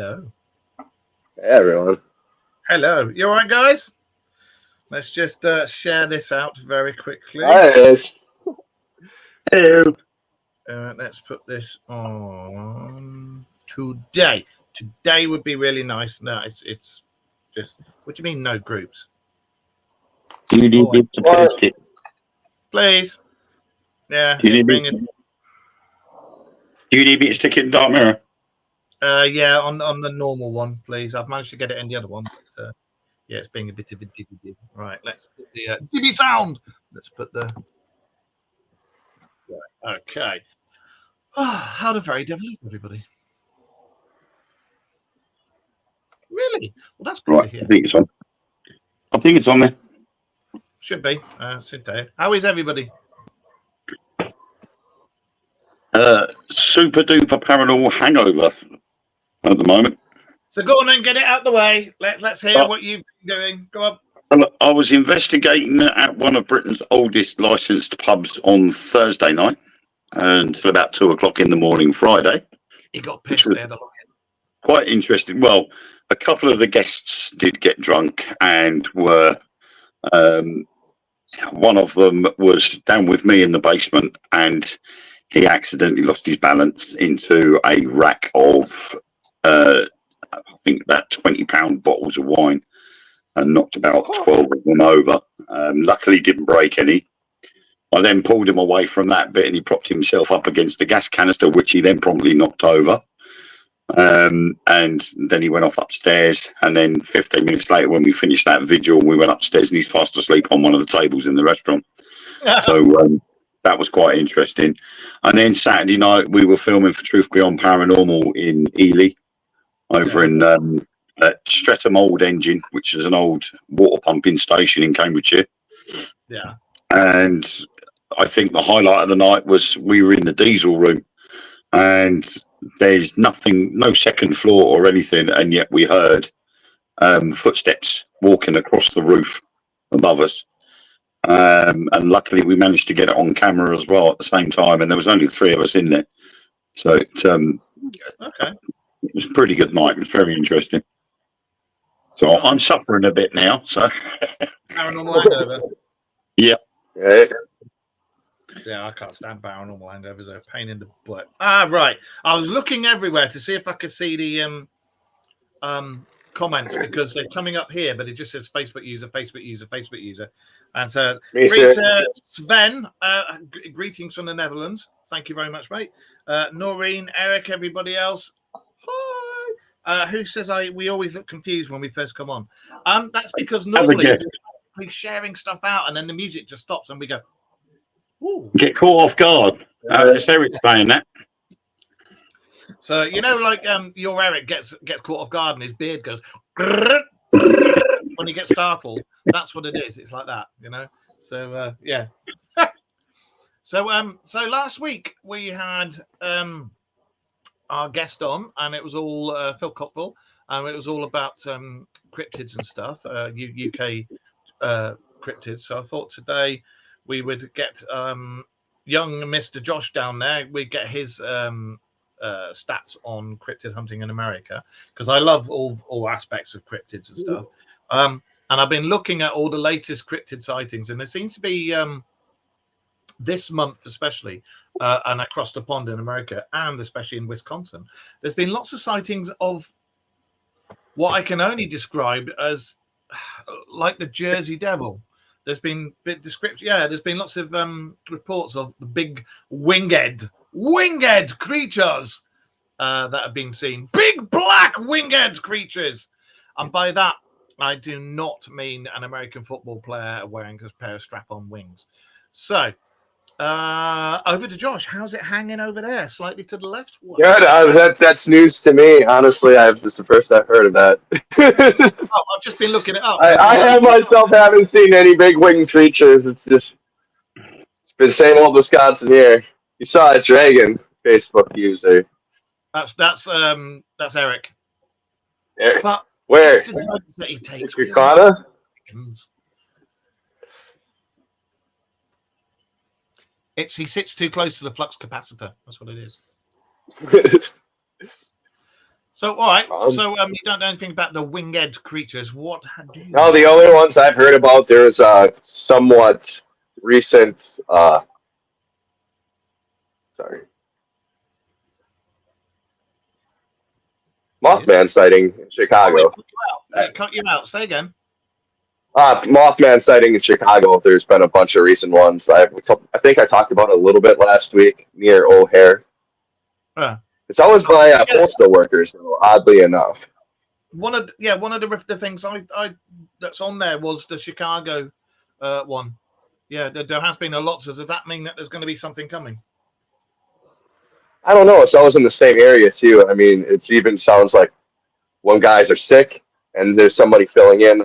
Hello. Hey, everyone. Hello. You all right, guys? Let's just share this out very quickly. There it is. Hello. Let's put this on today. Today would be really nice. No, it's just. What do you mean, no groups? Do you need me to post it? Please. Yeah. Do you need me to stick it in Dark Mirror? Yeah, on the normal one, please. I've managed to get it in the other one, but yeah, it's being a bit of a dibby. Right, let's put the dibby sound. Let's put the. Right, okay. How the very devil is everybody? Really? Well, that's good Right, to hear. I think it's on. I think it's on there. Should be. Sit. How is everybody? Super duper paranormal hangover at the moment. So go on and get it out the way. Let's hear what you've been doing. Go on. I was investigating at one of Britain's oldest licensed pubs on Thursday night until about 2:00 in the morning Friday. He got pissed. Was quite interesting. Well, a couple of the guests did get drunk and were. One of them was down with me in the basement, and he accidentally lost his balance into a rack of, I think, about £20 bottles of wine, and knocked about 12 of them over. Luckily, didn't break any. I then pulled him away from that bit, and he propped himself up against a gas canister, which he then promptly knocked over. And then he went off upstairs, and then 15 minutes later, when we finished that vigil, we went upstairs and he's fast asleep on one of the tables in the restaurant. So that was quite interesting. And then Saturday night we were filming for Truth Beyond Paranormal in Ely, over in Streatham Old Engine, which is an old water pumping station in Cambridgeshire. Yeah. And I think the highlight of the night was we were in the diesel room, and there's nothing, no second floor or anything, and yet we heard footsteps walking across the roof above us. And luckily we managed to get it on camera as well at the same time, and there was only 3 of us in there. So it was a pretty good night. It was very interesting. So I'm suffering a bit now. So paranormal hangover. Yeah. Yeah, I can't stand paranormal hangovers. They're a pain in the butt. Right. I was looking everywhere to see if I could see the comments, because they're coming up here, but it just says Facebook user. And so, Sven, greetings from the Netherlands. Thank you very much, mate. Noreen, Eric, everybody else. Hi. Who says we always look confused when we first come on? That's because normally we're sharing stuff out, and then the music just stops, and we go. Ooh. Get caught off guard. It's Eric saying that. So like your Eric gets caught off guard and his beard goes when he gets startled. That's what it is. It's like that, So yeah. So last week we had our guest on, and it was all Phil Cockville, and it was all about cryptids and stuff, UK cryptids. So I thought today we would get young Mr. Josh down there. We'd get his stats on cryptid hunting in America, because I love all aspects of cryptids and stuff. And I've been looking at all the latest cryptid sightings, and there seems to be this month especially, and across the pond in America, and especially in Wisconsin, there's been lots of sightings of what I can only describe as like the Jersey Devil. There's been bit description. Yeah, there's been lots of reports of the big winged creatures that have been seen. Big black winged creatures. And by that, I do not mean an American football player wearing a pair of strap-on wings. So, over to Josh. How's it hanging over there? Slightly to the left? Good. That's news to me. Honestly, it's the first I've heard of that. I've just been looking it up. I myself haven't seen any big winged creatures. It's been the same old Wisconsin here. You saw a dragon Facebook user. That's Eric. Eric. But where? That he takes Yakana? He sits too close to the flux capacitor. That's what it is. So, all right. Um, So, you don't know anything about the winged creatures. What do you No, the only ones I've heard about, there's a somewhat recent, Mothman sighting in Chicago. It cut you out. Say again. Mothman sighting in Chicago. There's been a bunch of recent ones. I think I talked about it a little bit last week near O'Hare. It's always by postal workers, though, oddly enough. One of the things I that's on there was the Chicago one. Yeah, there has been a lot. So does that mean that there's going to be something coming? I don't know. It's always in the same area too. I mean, it even sounds like when guys are sick and there's somebody filling in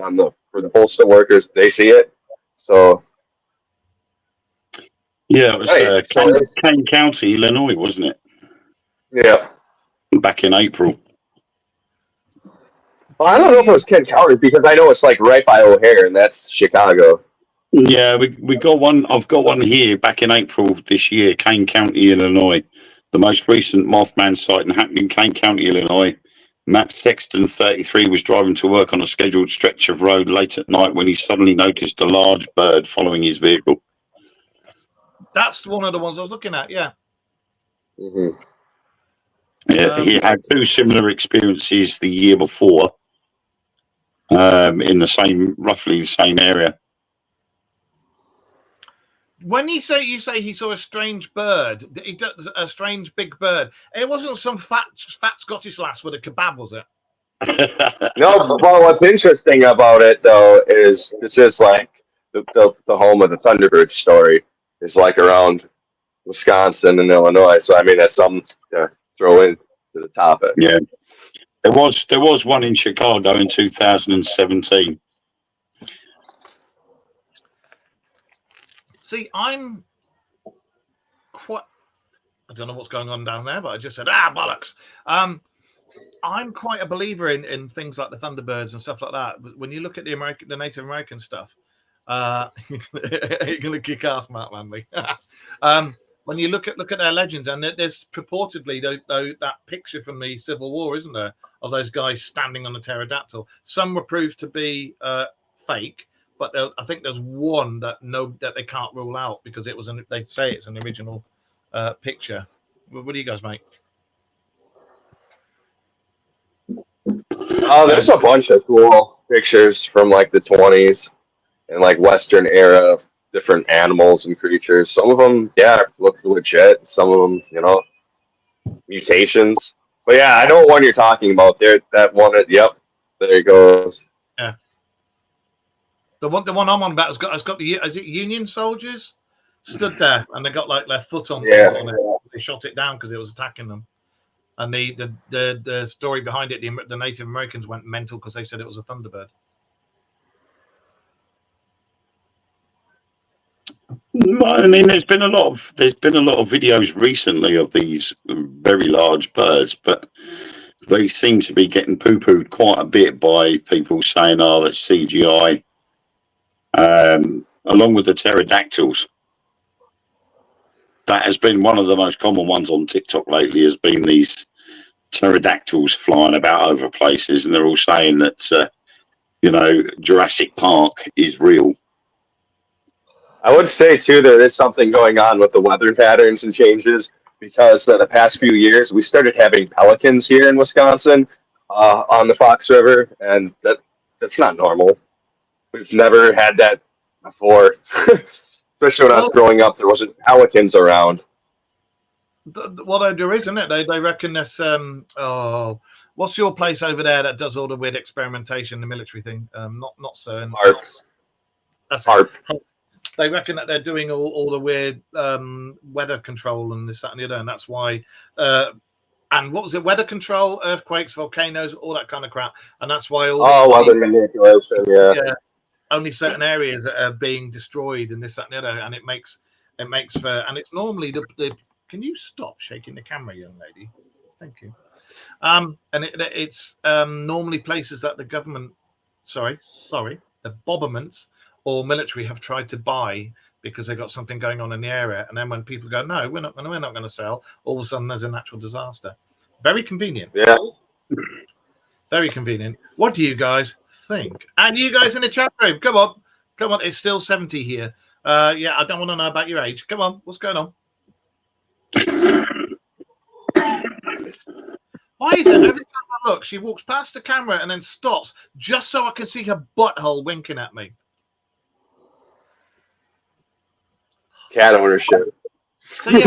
for the postal workers, they see it. So yeah, it was Kane County, Illinois, wasn't it? Yeah, back in April. Well, I don't know if it was Kent County because I know it's like right by O'Hare, and that's Chicago. Yeah, we got one. I've got one here back in April this year, Kane County, Illinois. The most recent Mothman sighting happened in Kane County, Illinois. Matt Sexton, 33, was driving to work on a scheduled stretch of road late at night when he suddenly noticed a large bird following his vehicle. That's one of the ones I was looking at. Yeah. Mm-hmm. Yeah, he had two similar experiences the year before, in roughly the same area. When you say he saw a strange bird, a strange big bird. It wasn't some fat Scottish lass with a kebab, was it? No. Well, what's interesting about it though is this is like the home of the Thunderbird story. Is like around Wisconsin and Illinois. So I mean, that's something to throw in to the topic. Yeah, there was one in Chicago in 2017. See, I don't know what's going on down there, but I just said, bollocks. I'm quite a believer in things like the Thunderbirds and stuff like that. But when you look at the Native American stuff, you're going to kick ass, Mark Manley. When you look at their legends, and there's purportedly that picture from the Civil War, isn't there, of those guys standing on a pterodactyl. Some were proved to be fake. But I think there's one that they can't rule out because they say it's an original picture. What do you guys make? Oh, there's a bunch of cool pictures from like the 20s and like Western era of different animals and creatures. Some of them, look legit. Some of them, mutations. But yeah, I know what one you're talking about there. That one, yep, there it goes. Yeah. The one I'm on about has got is it Union soldiers stood there and they got like their foot on it. They shot it down because it was attacking them. And the story behind it, the Native Americans went mental because they said it was a Thunderbird. I mean, there's been a lot of videos recently of these very large birds, but they seem to be getting poo-pooed quite a bit by people saying, "Oh, that's CGI." Along with the pterodactyls, that has been one of the most common ones on TikTok lately. Has been these pterodactyls flying about over places, and they're all saying that Jurassic Park is real. I would say too there is something going on with the weather patterns and changes because the past few years we started having pelicans here in Wisconsin on the Fox River, and that's not normal. We've never had that before. Especially when I was growing up, there wasn't pelicans around. Well, there is, isn't it? They reckon that. What's your place over there that does all the weird experimentation, the military thing? Not CERN. HARP. That's HARP. They reckon that they're doing all the weird weather control and this, that, and the other, and that's why. And what was it? Weather control, earthquakes, volcanoes, all that kind of crap, and that's why all. Weather manipulation, yeah. Only certain areas that are being destroyed and this, that, and the other, and it makes for, and it's normally the. Can you stop shaking the camera, young lady? Thank you. And it's normally places that the government, the bobberments or military have tried to buy because they got something going on in the area, and then when people go, no, we're not going to sell, all of a sudden there's a natural disaster. Very convenient. Yeah. Very convenient. What do you guys think? And you guys in the chat room, come on. It's still 70 here. Yeah, I don't want to know about your age. Come on, what's going on? Why is it every time I look, she walks past the camera and then stops just so I can see her butthole winking at me? Cat ownership. So yeah,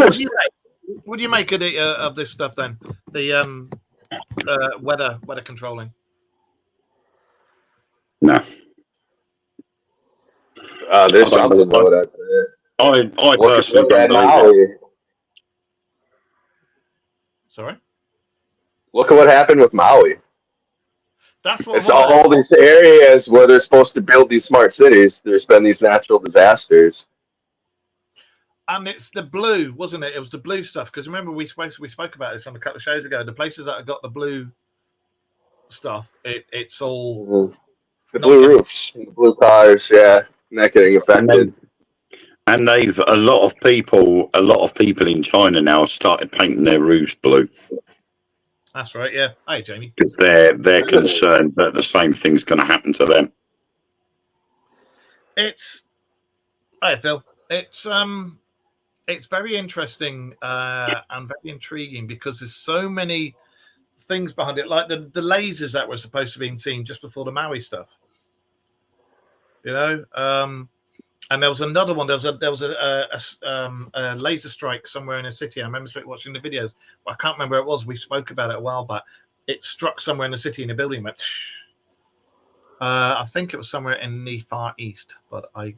what do you make of this stuff then? The weather controlling. No. There's something about that. I personally look at don't believe Maui. Sorry? Look at what happened with Maui. That's what It's all these areas where they're supposed to build these smart cities. There's been these natural disasters. And it's the blue, wasn't it? It was the blue stuff. Because remember, we spoke about this on a couple of shows ago. The places that have got the blue stuff, it's all the blue roofs, the blue cars, yeah, not getting affected. And a lot of people in China now have started painting their roofs blue. That's right. Yeah. Hey, Jamie. Because they're concerned that the same thing's going to happen to them. Hey, Phil. It's very interesting and very intriguing because there's so many things behind it, like the lasers that were supposed to be seen just before the Maui stuff. You know, and there was another one. There was a laser strike somewhere in a city. I remember watching the videos. I can't remember where it was. We spoke about it a while back. It struck somewhere in the city, and a building went. I think it was somewhere in the Far East, but I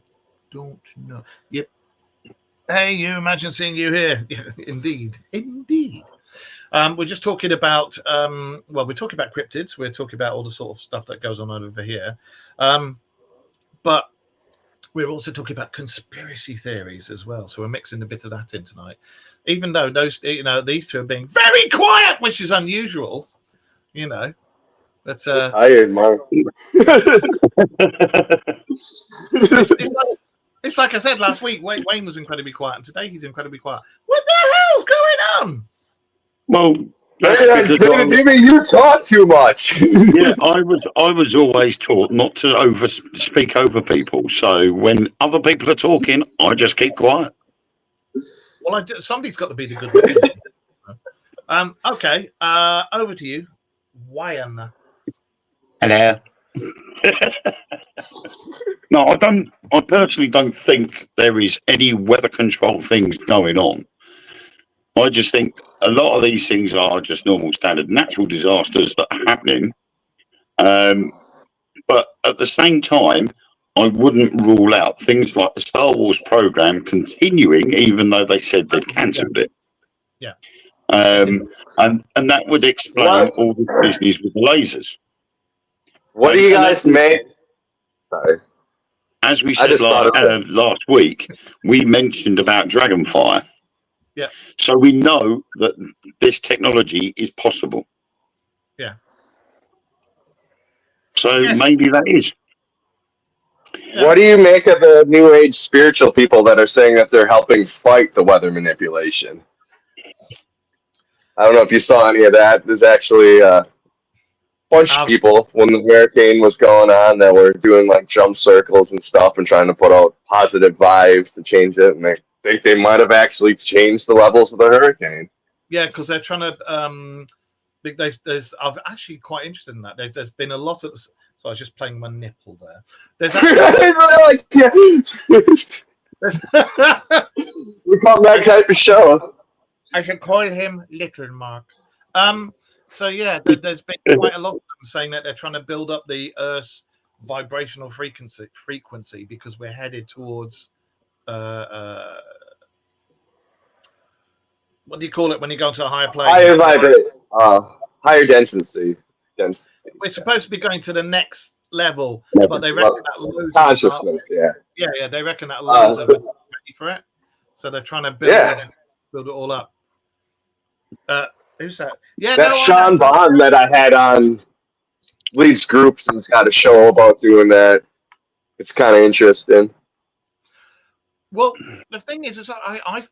don't know. Yep. Hey, you! Imagine seeing you here. Yeah, indeed. We're just talking about. We're talking about cryptids. We're talking about all the sort of stuff that goes on over here, but we're also talking about conspiracy theories as well. So we're mixing a bit of that in tonight, even though these two are being very quiet, which is unusual. You know, but tired, Mark. It's like I said last week. Wayne was incredibly quiet, and today he's incredibly quiet. What the hell's going on? Well, Jimmy, you talk too much. Yeah, I was always taught not to speak over people. So when other people are talking, I just keep quiet. Well, somebody's got to be the good one. Okay. Over to you, Wayne. Hello. No, I personally don't think there is any weather control things going on. I just think a lot of these things are just normal standard natural disasters that are happening. But at the same time, I wouldn't rule out things like the Star Wars program continuing, even though they said they'd cancelled it. Yeah. And that would explain all this business with the lasers. What do you guys make? Sorry. As we said last week, we mentioned about Dragonfire. Yeah. So we know that this technology is possible. Yeah. So maybe that is. Yeah. What do you make of the New Age spiritual people that are saying that they're helping fight the weather manipulation? I don't know if you saw any of that. There's actually a bunch of people when the hurricane was going on that were doing like jump circles and stuff and trying to put out positive vibes to change it. And they think they might have actually changed the levels of the hurricane. Yeah, because they're trying to. I'm actually quite interested in that. There's been a lot of. So I was just playing my nipple there. There's actually, we call that type of show. I should call him Little Mark. So yeah, there's been quite a lot of them saying that they're trying to build up the Earth's vibrational frequency because we're headed towards what do you call it when you go to a higher plane? Higher higher density. We're supposed to be going to the next level, but they reckon that loads consciousness. Yeah, they reckon that loads of it ready for it. So they're trying to build it all up. Who's that? Yeah, that's Sean Bond that I had on leads groups and's got a show about doing that. It's kind of interesting. Well, the thing is I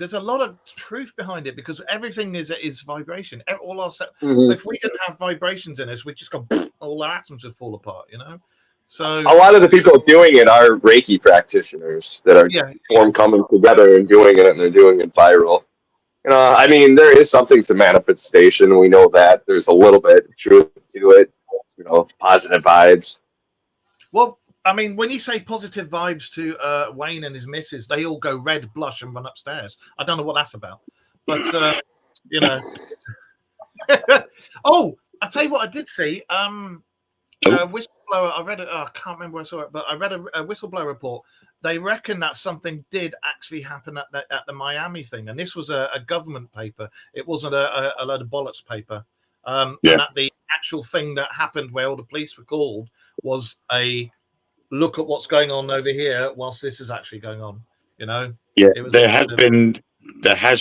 there's a lot of truth behind it because everything is vibration. All our Mhm. if we didn't have vibrations in us, we'd just go all our atoms would fall apart. So A lot of the people doing it are Reiki practitioners that are yeah, coming together and doing it, and they're doing it viral. I mean, there is something to manifestation. We know that there's a little bit of truth to it. Positive vibes. Well, I mean, when you say positive vibes to Wayne and his missus, they all go red, blush, and run upstairs. I don't know what that's about, but you know. Oh, I tell you what, I did see. Whistleblower. I read it. Oh, I can't remember where I saw it, but I read a whistleblower report. They reckon that something did actually happen at the Miami thing, and this was a government paper. It wasn't a load of bollocks paper. And that the actual thing that happened where all the police were called was a look at what's going on over here whilst this is actually going on. Yeah, there has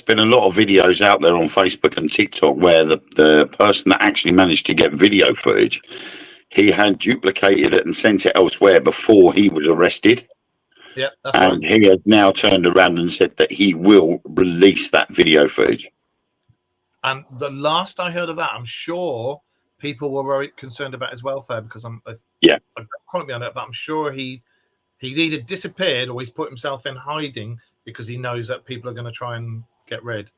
been a lot of videos out there on Facebook and TikTok where the person that actually managed to get video footage, he had duplicated it and sent it elsewhere before he was arrested. Yeah, that's and right. He has now turned around and said that he will release that video footage. And the last I heard of that, I'm sure people were very concerned about his welfare because I quote me on it, but I'm sure he either disappeared or he's put himself in hiding because he knows that people are going to try and get rid.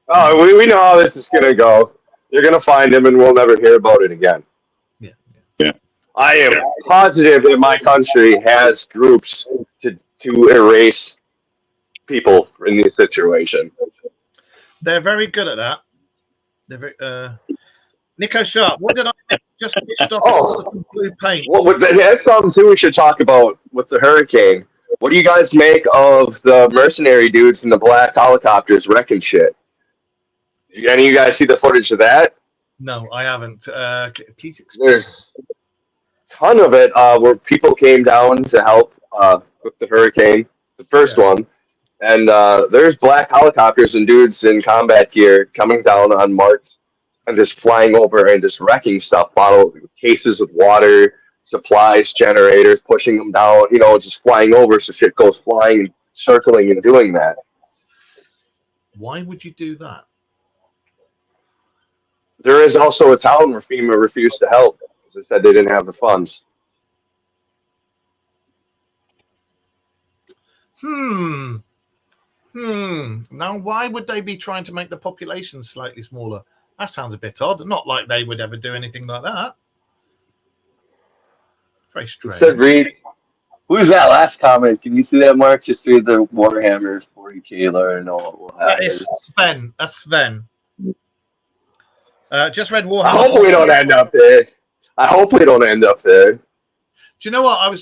Oh, we know how this is going to go. They're going to find him, and we'll never hear about it again. Yeah. I am positive that my country has groups to erase people in this situation. They're very good at that. They're very, Nico Sharp, what did I just pitched off blue paint? Well, that's something too we should talk about with the hurricane. What do you guys make of the mercenary dudes in the black helicopters wrecking shit? Did any of you guys see the footage of that? No, I haven't. Please explain. There's a ton of it where people came down to help with the hurricane, the first one. And there's black helicopters and dudes in combat gear coming down on marks and just flying over and just wrecking stuff, cases of water, supplies, generators, pushing them down, just flying over so shit goes flying, circling and doing that. Why would you do that? There is also a town where FEMA refused to help because they said they didn't have the funds. Now, why would they be trying to make the population slightly smaller? That sounds a bit odd. Not like they would ever do anything like that. Very strange. Said Reed. Who's that last comment? Can you see that, Mark? Just read the Warhammer 40K lore and know what will happen. That is Sven. That's Sven. Just read Warhammer. I hope we don't end up there. Do you know what?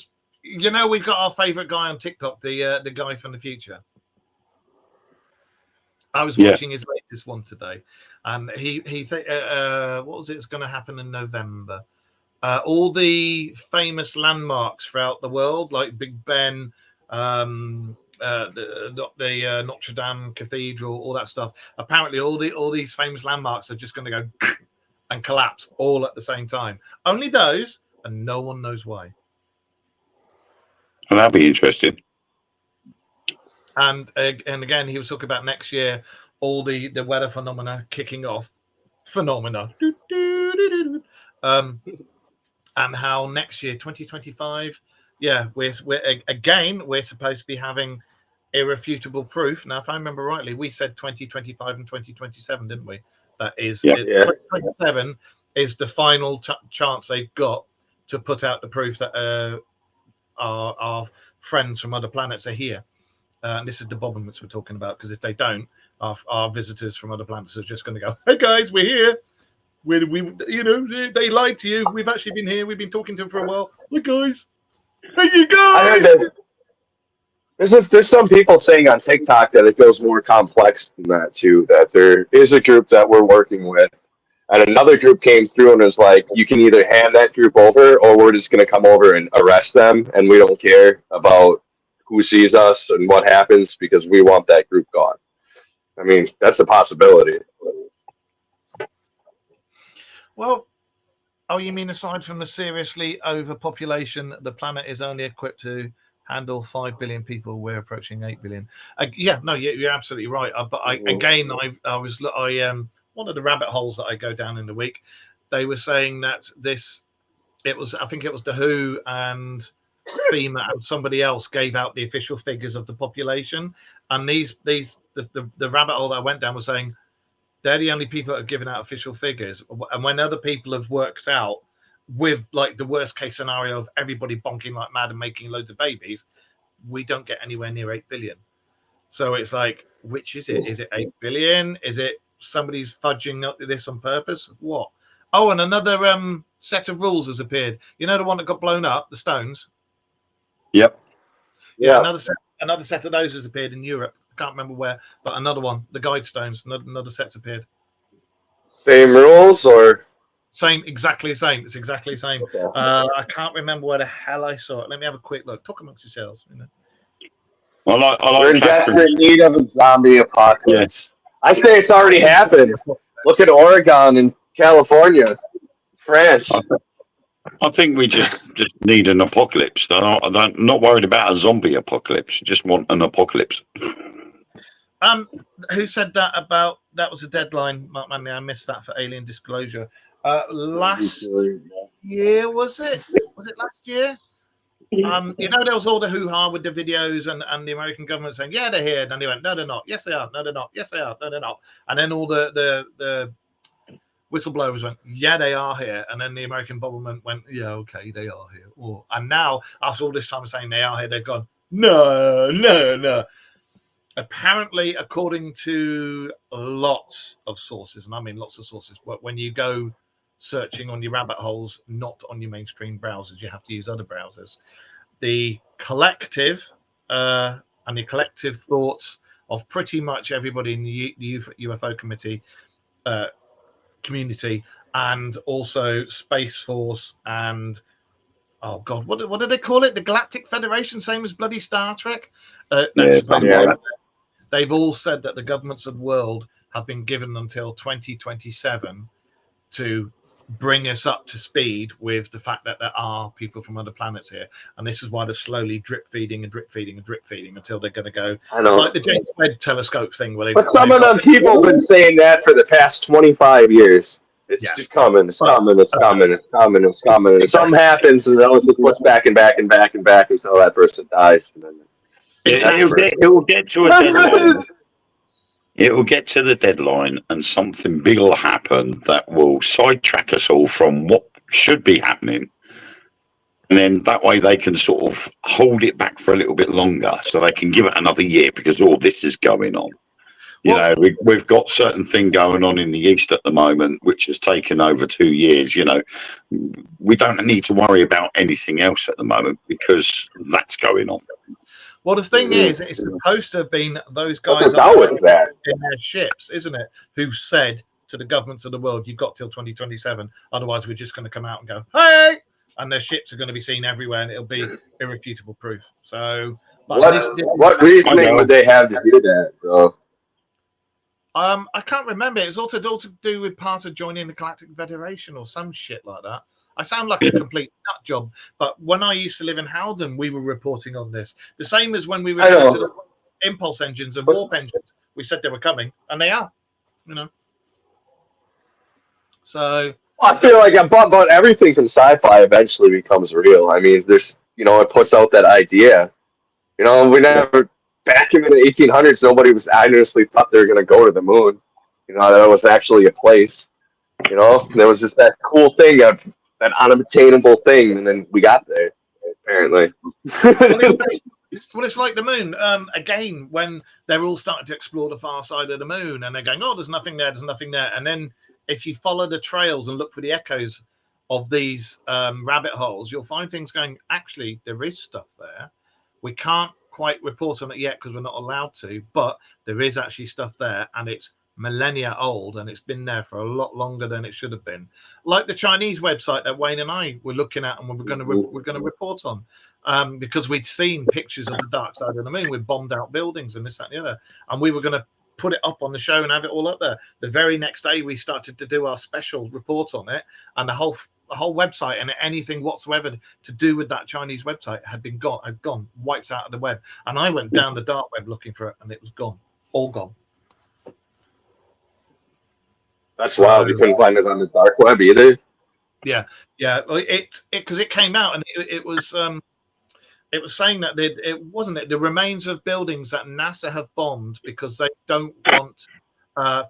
We've got our favorite guy on TikTok, the guy from the future. I was watching his latest one today, and he what was it? It's going to happen in November. All the famous landmarks throughout the world, like Big Ben, the Notre Dame Cathedral, all that stuff. Apparently, all these famous landmarks are just going to go and collapse all at the same time. Only those, and no one knows why. Well, that'd be interesting. And again, he was talking about next year, all the weather phenomena kicking off. And how next year, 2025, we're supposed to be having irrefutable proof. Now, if I remember rightly, we said 2025 and 2027, didn't we? That is 2027 is the final chance they've got to put out the proof that our friends from other planets are here. And this is the bobbins we're talking about, because if they don't, our visitors from other planets are just going to go, "Hey guys, we're here. We they lied to you. We've actually been here. We've been talking to them for a while. Hey guys, hey you guys." I heard that there's some people saying on TikTok that it goes more complex than that too. That there is a group that we're working with, and another group came through and was like, "You can either hand that group over, or we're just going to come over and arrest them, and we don't care about who sees us and what happens because we want that group gone." I mean, that's a possibility. Well, you mean aside from the seriously overpopulation the planet is only equipped to handle 5 billion people. We're approaching 8 billion. Yeah, no, you're absolutely right. But I one of the rabbit holes that I go down in the week, they were saying that I think it was the WHO and FEMA and somebody else gave out the official figures of the population, and the rabbit hole that I went down was saying they're the only people that have given out official figures, and when other people have worked out with like the worst case scenario of everybody bonking like mad and making loads of babies, we don't get anywhere near 8 billion. So it's like, which is it? Is it 8 billion? Is it somebody's fudging up this on purpose? What? Oh, and another set of rules has appeared. You know the one that got blown up, the stones? Yep. Yeah. Another set of those has appeared in Europe. I can't remember where, but another one, the guide stones, another set's appeared. Same rules or Exactly the same. It's exactly the same. Okay. I can't remember where the hell I saw it. Let me have a quick look. Talk amongst yourselves. You know. I we're like in desperate Catherine's. need of a zombie apocalypse. I say it's already happened. Look at Oregon and California, France. I think we just need an apocalypse. I'm not worried about a zombie apocalypse. Just want an apocalypse. Who said that about that was a deadline, Mark Manley? I missed that for Alien Disclosure. Last year, was it? Was it last year? You know, there was all the hoo-ha with the videos and the American government saying, yeah, they're here. And then they went, no, they're not. Yes, they are. No, they're not. Yes, they are. No, they're not. And then all the whistleblowers went, yeah, they are here. And then the American government went, yeah, okay, they are here. Oh. And now, after all this time of saying they are here, they've gone, no. Apparently, according to lots of sources, and I mean lots of sources, but when you go searching on your rabbit holes, not on your mainstream browsers, you have to use other browsers. The collective and the collective thoughts of pretty much everybody in the UFO community, and also Space Force, and oh god, what do they call it? The Galactic Federation, same as bloody Star Trek. They've all said that the governments of the world have been given until 2027 to bring us up to speed with the fact that there are people from other planets here, and this is why they're slowly drip feeding until they're going to go like the James Webb telescope thing. But some of them people have been saying that for the past 25 years. It's just coming. It's coming. And something happens, and it always just puts back and back until that person dies. And then it will get to a deadline. It will get to the deadline, and something big will happen that will sidetrack us all from what should be happening. And then that way they can sort of hold it back for a little bit longer, so they can give it another year because all this is going on. You know, we've got certain thing going on in the East at the moment, which has taken over 2 years. You know, we don't need to worry about anything else at the moment because that's going on. Well, the thing is, it's supposed to have been those guys in their ships, isn't it? Who said to the governments of the world, you've got till 2027. Otherwise, we're just going to come out and go, hey! And their ships are going to be seen everywhere, and it'll be irrefutable proof. So, what reasoning would they have to do that, though? I can't remember. It was all to do with part of joining the Galactic Federation or some shit like that. I sound like a complete nut job, but when I used to live in Howden, we were reporting on this. The same as when we reported to the impulse engines and warp engines. We said they were coming, and they are. You know. So I feel like but everything from sci-fi eventually becomes real. I mean, there's it puts out that idea. We never back in the 1800s. Nobody was honestly thought they were going to go to the moon. That was actually a place. There was just that cool thing of that unattainable thing, and then we got there. Apparently, well, it's like the moon. Again, when they're all starting to explore the far side of the moon, and they're going, "Oh, there's nothing there. There's nothing there." And then, if you follow the trails and look for the echoes of these rabbit holes, you'll find things going. Actually, there is stuff there. We can't quite report on it yet because we're not allowed to, but there is actually stuff there, and it's millennia old, and it's been there for a lot longer than it should have been. Like the Chinese website that Wayne and I were looking at, and we're going to report on, because we'd seen pictures of the dark side of the moon with bombed out buildings and this, that, and the other, and we were going to put it up on the show and have it all up there. The very next day, we started to do our special report on it, and the whole whole website and anything whatsoever to do with that Chinese website had gone, wiped out of the web. And I went down the dark web looking for it, and it was gone, all gone. That's wild. You couldn't find us on the dark web either. Yeah. Because it came out, and it was saying that the remains of buildings that NASA have bombed because they don't want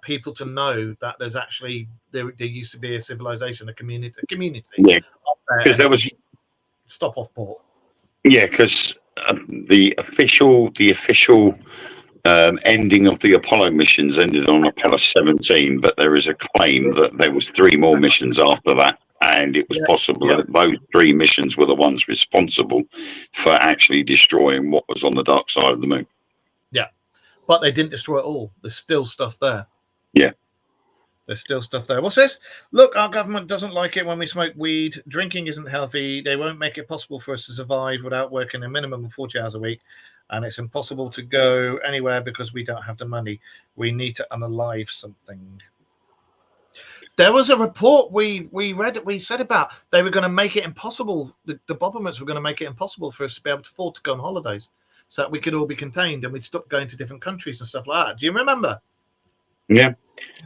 people to know that there's actually there used to be a civilization, a community. Yeah, because there was stop off port. Yeah, because the official ending of the Apollo missions ended on Apollo 17, but there is a claim that there was 3 more missions after that, and it was possible that those 3 missions were the ones responsible for actually destroying what was on the dark side of the moon. Yeah, but they didn't destroy it all. There's still stuff there. Yeah. There's still stuff there. What's this? Look, our government doesn't like it when we smoke weed. Drinking isn't healthy. They won't make it possible for us to survive without working a minimum of 40 hours a week. And it's impossible to go anywhere because we don't have the money. We need to unalive something. There was a report we read, we said about they were going to make it impossible. The Bobbermans were going to make it impossible for us to be able to afford to go on holidays so that we could all be contained and we'd stop going to different countries and stuff like that. Do you remember? Yeah.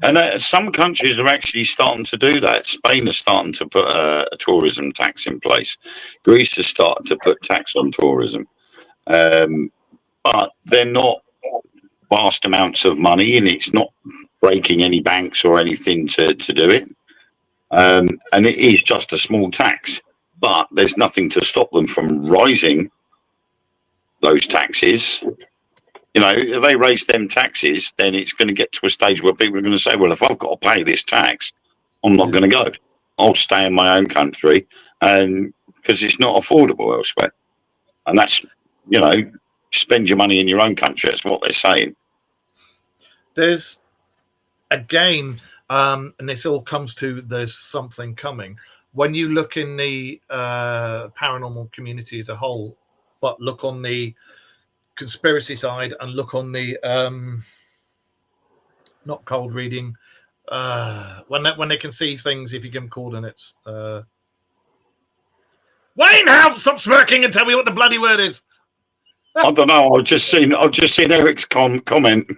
And some countries are actually starting to do that. Spain is starting to put a tourism tax in place. Greece has started to put tax on tourism. But they're not vast amounts of money, and it's not breaking any banks or anything to do it. And it is just a small tax. But there's nothing to stop them from rising those taxes. You know, if they raise them taxes, then it's going to get to a stage where people are going to say, well, if I've got to pay this tax, I'm not going to go. I'll stay in my own country, and because it's not affordable elsewhere. And that's, you know, spend your money in your own country. That's what they're saying. There's, again, and this all comes to there's something coming. When you look in the paranormal community as a whole, but look on the conspiracy side and look on the not cold reading, when they can see things, if you give them coordinates. Wayne, help! Stop smirking and tell me what the bloody word is. I don't know. I've just seen Eric's comment.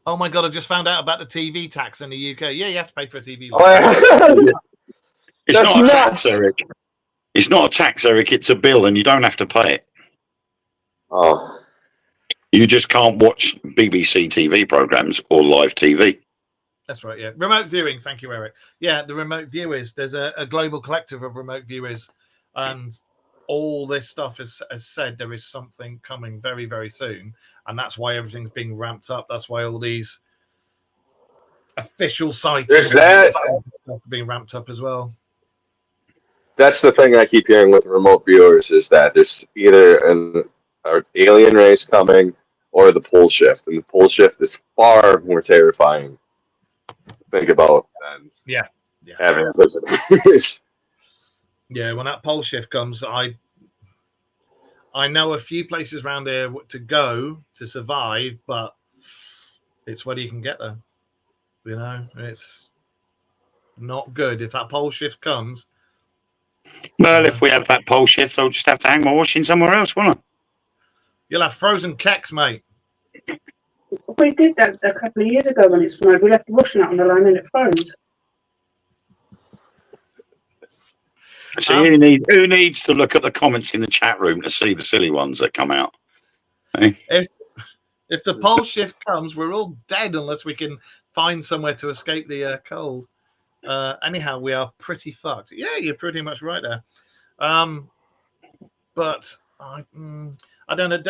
Oh my god! I just found out about the TV tax in the UK. Yeah, you have to pay for a TV. It's not a tax, Eric. It's not a tax, Eric. It's a bill, and you don't have to pay it. Oh, you just can't watch BBC TV programs or live TV. That's right. Yeah, remote viewing. Thank you, Eric. Yeah, the remote viewers. There's a global collective of remote viewers, and all this stuff has said there is something coming very, very soon, and that's why everything's being ramped up. That's why all these official sites are being ramped up as well. That's the thing I keep hearing with remote viewers is that there's either an alien race coming or the pole shift, and the pole shift is far more terrifying to think about than having visitors. Yeah, when that pole shift comes, I know a few places around there to go to survive, but it's whether you can get there. You know, it's not good if that pole shift comes. Well, if we have that pole shift, I'll just have to hang my washing somewhere else, won't I? You'll have frozen keks, mate. We did that a couple of years ago when it snowed. We left the washing out on the line and it froze. So who needs to look at the comments in the chat room to see the silly ones that come out? Hey? If the pole shift comes, we're all dead unless we can find somewhere to escape the cold. Anyhow, we are pretty fucked. Yeah, you're pretty much right there. But I don't know.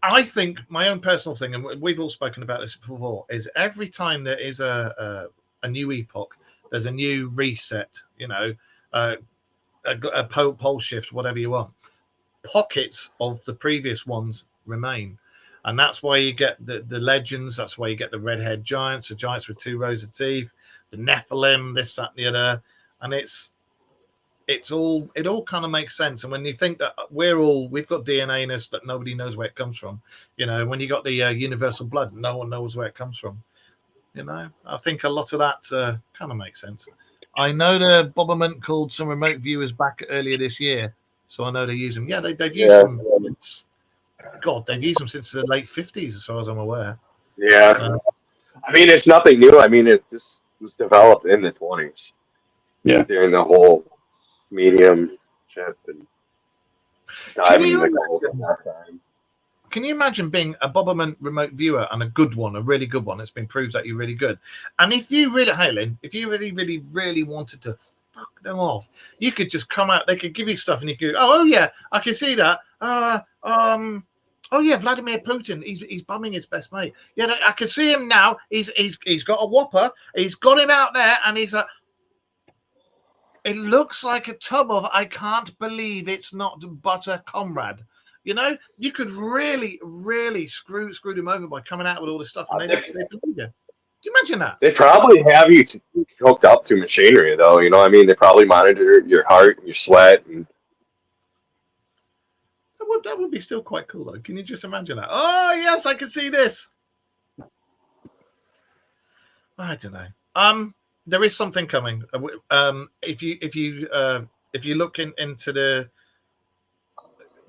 I think my own personal thing, and we've all spoken about this before, is every time there is a new epoch, there's a new reset. You know, a pole shift, whatever you want. Pockets of the previous ones remain. And that's why you get the legends. That's why you get the red-haired giants, the giants with 2 rows of teeth, the Nephilim, this, that, and the other. And it all kind of makes sense. And when you think that we've got DNA in us that nobody knows where it comes from. You know, when you got the universal blood, no one knows where it comes from. You know, I think a lot of that kind of makes sense. I know the Boberman called some remote viewers back earlier this year, so I know they use them. Yeah, they've used them since, God, they've used them since the late 50s, as far as I'm aware. Yeah. I mean, it's nothing new. I mean, it just was developed in the 20s. Yeah. During the whole medium ship and diving in the Gulf at that time. Can you imagine being a Boberman remote viewer and a good one, a really good one? It's been proved that you're really good. And if you really, hey Lynn, if you really, really, really wanted to fuck them off, you could just come out. They could give you stuff, and you could, oh yeah, I can see that. Oh yeah, Vladimir Putin. He's bumming his best mate. Yeah, I can see him now. He's got a whopper. He's got him out there, and he's a. It looks like a tub of. I can't believe it's not butter, comrade. You know, you could really, really screw them over by coming out with all this stuff, and they believe you. Can you imagine that? They probably have you hooked up to machinery, though. You know what I mean? They probably monitor your heart and your sweat. And That would be still quite cool, though. Can you just imagine that? Oh, yes, I can see this. I don't know. There is something coming. If you look into the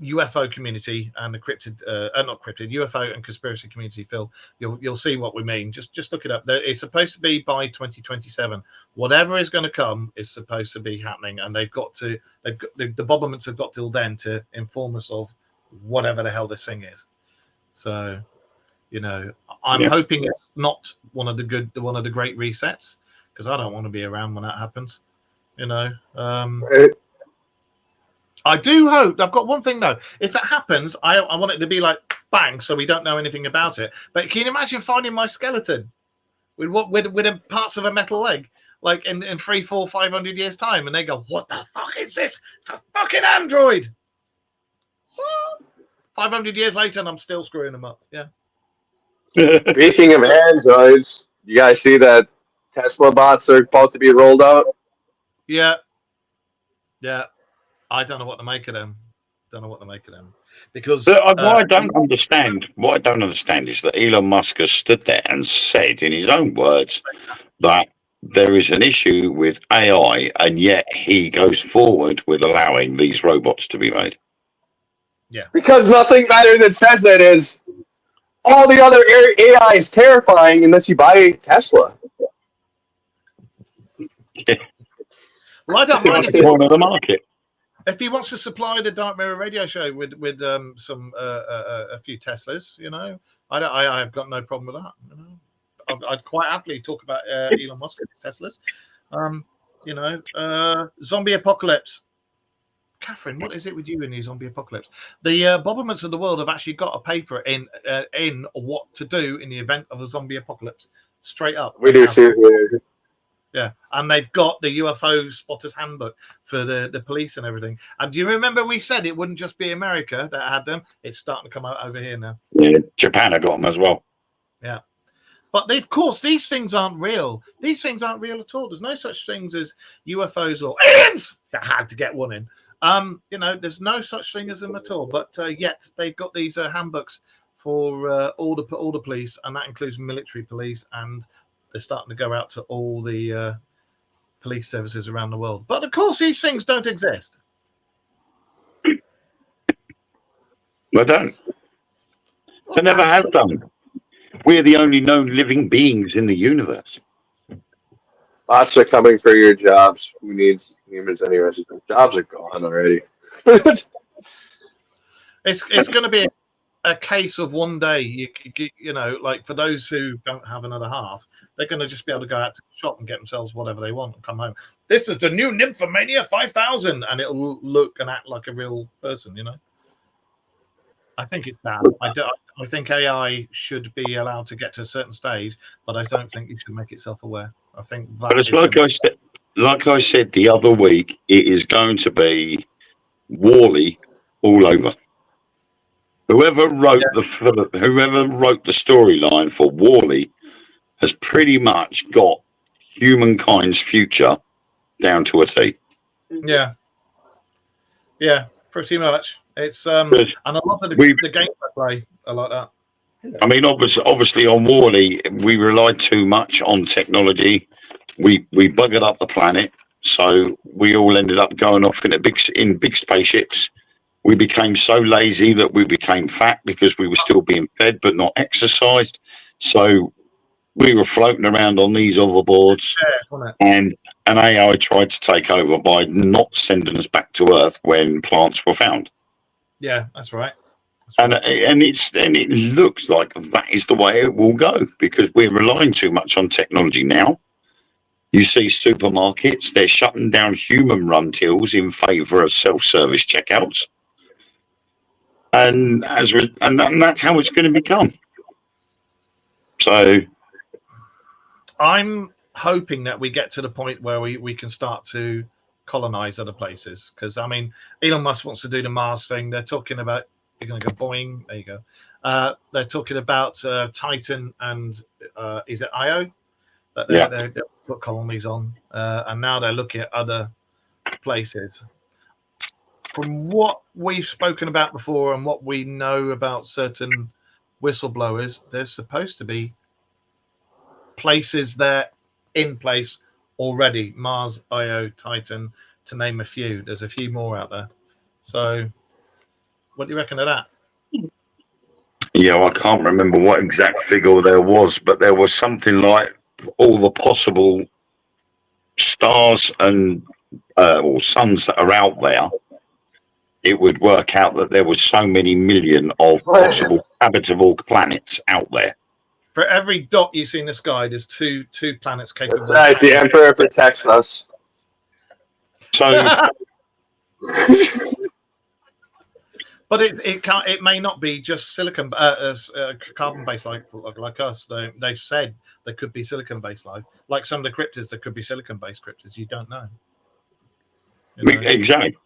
UFO community and the UFO and conspiracy community, Phil, you'll see what we mean. Just look it up. It's supposed to be by 2027. Whatever is going to come is supposed to be happening, and the Bobermans have got till then to inform us of whatever the hell this thing is. So, you know, I'm hoping it's not one of the great resets, because I don't want to be around when that happens. You know. I do hope. I've got one thing though. If that happens, I want it to be like bang, so we don't know anything about it. But can you imagine finding my skeleton with parts of a metal leg, like in 300, 400, 500 years time, and they go, "What the fuck is this? It's a fucking android." 500 years later, and I'm still screwing them up. Yeah. Speaking of androids, you guys see that Tesla bots are about to be rolled out? Yeah. I don't know what to make of them. Because what I don't understand is that Elon Musk has stood there and said, in his own words, that there is an issue with AI, and yet he goes forward with allowing these robots to be made. Yeah. Because nothing better than says that is all the other AI is terrifying unless you buy a Tesla. Yeah. Well, I don't mind one of the market. If he wants to supply the Dark Mirror radio show with some a few Teslas, you know, I've got no problem with that. You know? I'd quite happily talk about Elon Musk and Teslas. You know, zombie apocalypse. Catherine, what is it with you in the zombie apocalypse? The Bobermans of the world have actually got a paper in what to do in the event of a zombie apocalypse. Straight up. We do too. Yeah, and they've got the UFO spotters handbook for the police and everything. And do you remember we said it wouldn't just be America that had them? It's starting to come out over here now. Yeah, Japan have got them as well. Yeah. But of course, these things aren't real. These things aren't real at all. There's no such things as UFOs or aliens. I had to get one in. You know, there's no such thing as them at all. But yet they've got these handbooks for all the police, and that includes military police, and they're starting to go out to all the police services around the world. But of course, these things don't exist. They don't. They never have done. We're the only known living beings in the universe. Bots are coming for your jobs. Who needs humans anyway? Jobs are gone already. It's going to be a case of one day, you know, like for those who don't have another half, they're going to just be able to go out to the shop and get themselves whatever they want and come home. This is the new Nymphomania 5000, and it'll look and act like a real person, you know. I think it's bad. I think AI should be allowed to get to a certain stage, but I don't think it should make it self-aware. I think that. But it's like I said the other week, it is going to be Wall-E all over. Whoever wrote the storyline for Wall-E has pretty much got humankind's future down to a T. Yeah, pretty much. It's and a lot of the games I play are like that. I mean, obviously on Worley, we relied too much on technology. We buggered up the planet, so we all ended up going off in big spaceships. We became so lazy that we became fat because we were still being fed but not exercised. So we were floating around on these hoverboards, and an AI tried to take over by not sending us back to Earth when plants were found. Yeah, that's right. And it looks like that is the way it will go because we're relying too much on technology now. You see supermarkets, they're shutting down human-run tills in favour of self-service checkouts. And that's how it's going to become. So I'm hoping that we get to the point where we can start to colonize other places. Because, I mean, Elon Musk wants to do the Mars thing. They're talking about, you're going to go boing. There you go. They're talking about Titan and is it Io? That they put colonies on. And now they're looking at other places. From what we've spoken about before and what we know about certain whistleblowers, there's supposed to be places there in place already. Mars, Io, Titan, to name a few. There's a few more out there. So what do you reckon of that? Yeah, well, I can't remember what exact figure there was, but there was something like all the possible stars and or suns that are out there. It would work out that there was so many million of possible habitable planets out there. For every dot you see in the sky, there's two planets capable. That's right. The Emperor protects us. So, but it may not be just silicon carbon based like us. They've said there could be silicon based life. Like some of the cryptids, there could be silicon based cryptids. You don't know. Exactly.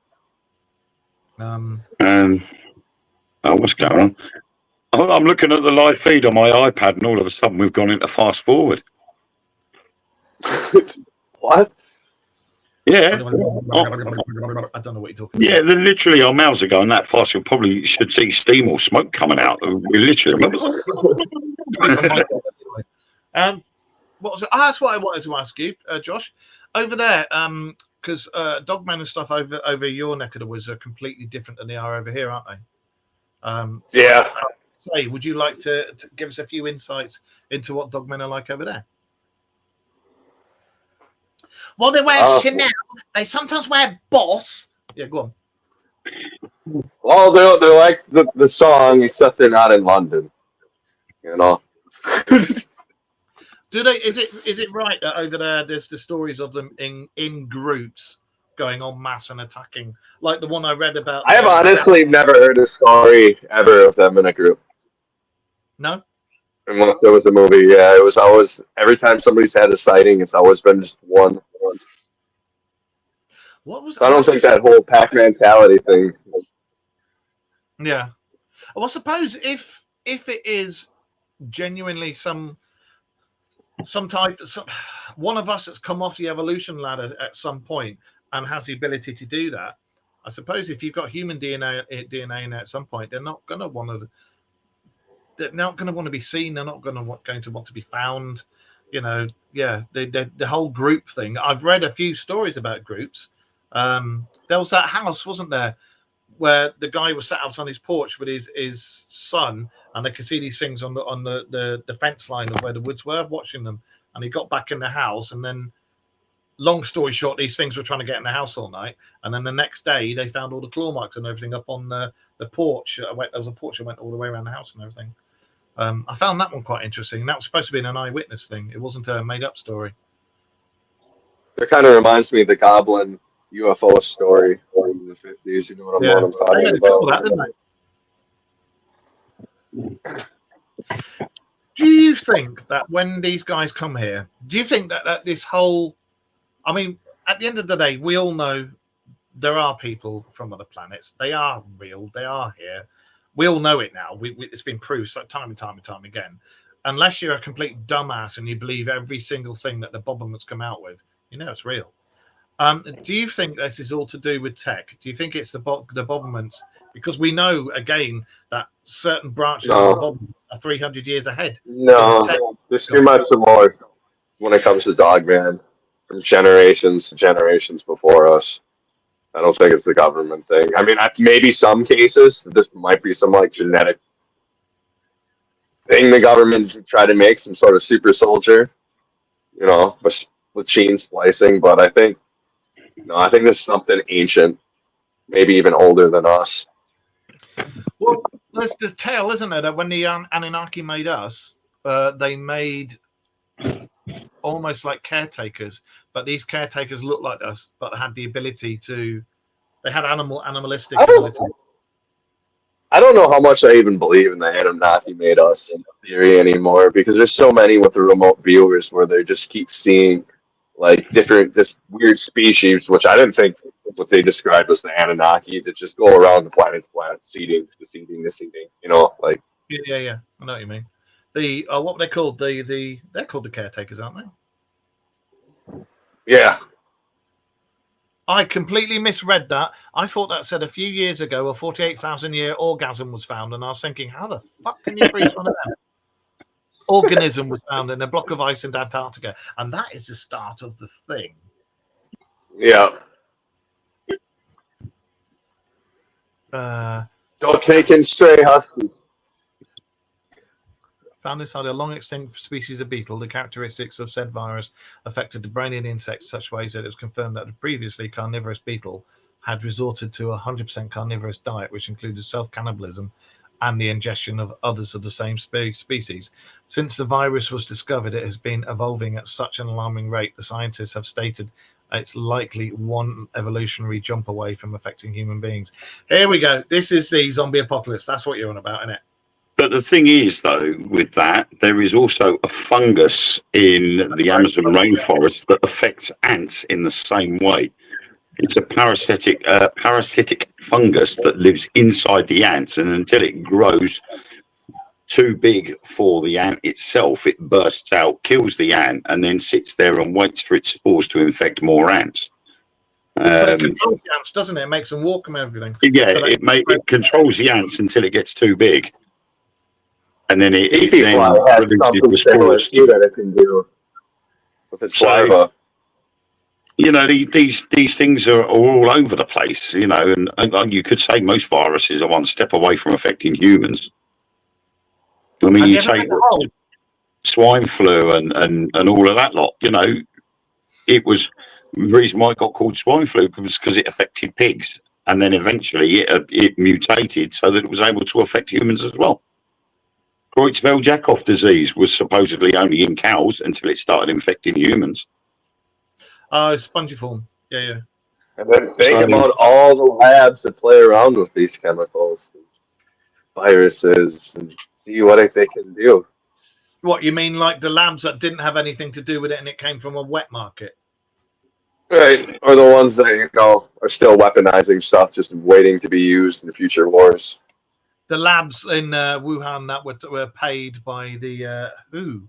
What's going on? I'm looking at the live feed on my iPad, and all of a sudden we've gone into fast forward. What? I Yeah. don't know what you're talking Yeah, about. literally our mouths are going that fast. You probably should see steam or smoke coming out. We literally. What was it? That's what I wanted to ask you, Josh. Over there, because Dogman and stuff over your neck of the woods are completely different than they are over here, aren't they? Yeah. Say, would you like to give us a few insights into what Dogmen are like over there? Well, they wear Chanel. They sometimes wear Boss. Yeah, go on. Well, they're like the song, except they're not in London. You know. Do they? Is it right that over there there's the stories of them in groups going en masse and attacking, like the one I read about? I have honestly never heard a story ever of them in a group. No. Unless there was a movie, yeah, it was always every time somebody's had a sighting, it's always been just one. What was? I don't think that whole pack mentality thing. Yeah. Well, suppose if it is genuinely some type, one of us that's come off the evolution ladder at some point and has the ability to do that, I suppose if you've got human DNA in there at some point, they're not going to want to. They're not going to want to be seen. They're not going to want to be found. You know, yeah. The whole group thing. I've read a few stories about groups. There was that house, wasn't there, where the guy was sat out on his porch with his son, and they could see these things on the fence line of where the woods were, watching them. And he got back in the house, and then, long story short, these things were trying to get in the house all night. And then the next day, they found all the claw marks and everything up on the porch. There was a porch that went all the way around the house and everything. I found that one quite interesting. That was supposed to be an eyewitness thing. It wasn't a made-up story. It kind of reminds me of the Goblin UFO story from the 50s. You know what I'm talking about? Do you think that when these guys come here, do you think that this whole, I mean, at the end of the day, we all know there are people from other planets. They are real. They are here. We all know it now. It's been proved time and time again. Unless you're a complete dumbass and you believe every single thing that the Bobbermans come out with, you know it's real. Do you think this is all to do with tech? Do you think it's the Bobblements? Because we know again that certain branches of the Bobblements are 300 years ahead. No, there's too much more when it comes to Dogman from generations to generations before us. I don't think it's the government thing. I mean, maybe some cases this might be some like genetic thing the government tried to make, some sort of super soldier, you know, with gene splicing. But I think this is something ancient, maybe even older than us. Well, there's this tale, isn't it, that when the Anunnaki made us, they made almost like caretakers, but these caretakers looked like us, but had the ability to. They had animalistic ability. I don't know how much I even believe in the Anunnaki made us theory anymore, because there's so many with the remote viewers where they just keep seeing like this weird species, which I didn't think what they described as the Anunnaki, that just go around the planet, seeding, you know, like. Yeah. I know what you mean. The what were they called? They're called the caretakers, aren't they? Yeah. I completely misread that. I thought that said a few years ago a 48,000-year orgasm was found, and I was thinking, how the fuck can you freeze one of them? Organism was found in a block of ice in Antarctica, and that is the start of the thing. Yeah. Don't take in stray huskies. Found inside a long extinct species of beetle, the characteristics of said virus affected the brain in insects such ways that it was confirmed that the previously carnivorous beetle had resorted to a 100% carnivorous diet, which included self-cannibalism and the ingestion of others of the same species. Since the virus was discovered, it has been evolving at such an alarming rate. The scientists have stated it's likely one evolutionary jump away from affecting human beings. Here we go. This is the zombie apocalypse. That's what you're on about, isn't it? But the thing is, though, with that, there is also a fungus in the Amazon rainforest that affects ants in the same way. It's a parasitic fungus that lives inside the ants, and until it grows too big for the ant itself, it bursts out, kills the ant, and then sits there and waits for its spores to infect more ants. But it controls the ants, doesn't it? It makes them walk and everything. Yeah, so it controls the ants until it gets too big. And then it releases the spores that it can do with its saliva. You know, these things are all over the place, you know, and you could say most viruses are one step away from affecting humans. I mean, you take swine flu and all of that lot, you know, it was the reason why it got called swine flu was because it affected pigs. And then eventually it mutated so that it was able to affect humans as well. Creutzfeldt-Jakob disease was supposedly only in cows until it started infecting humans. Spongiform. Yeah. And then think about all the labs that play around with these chemicals, and viruses, and see what they can do. What, you mean like the labs that didn't have anything to do with it and it came from a wet market? Right, or the ones that, you know, are still weaponizing stuff, just waiting to be used in future wars. The labs in Wuhan that were paid by the WHO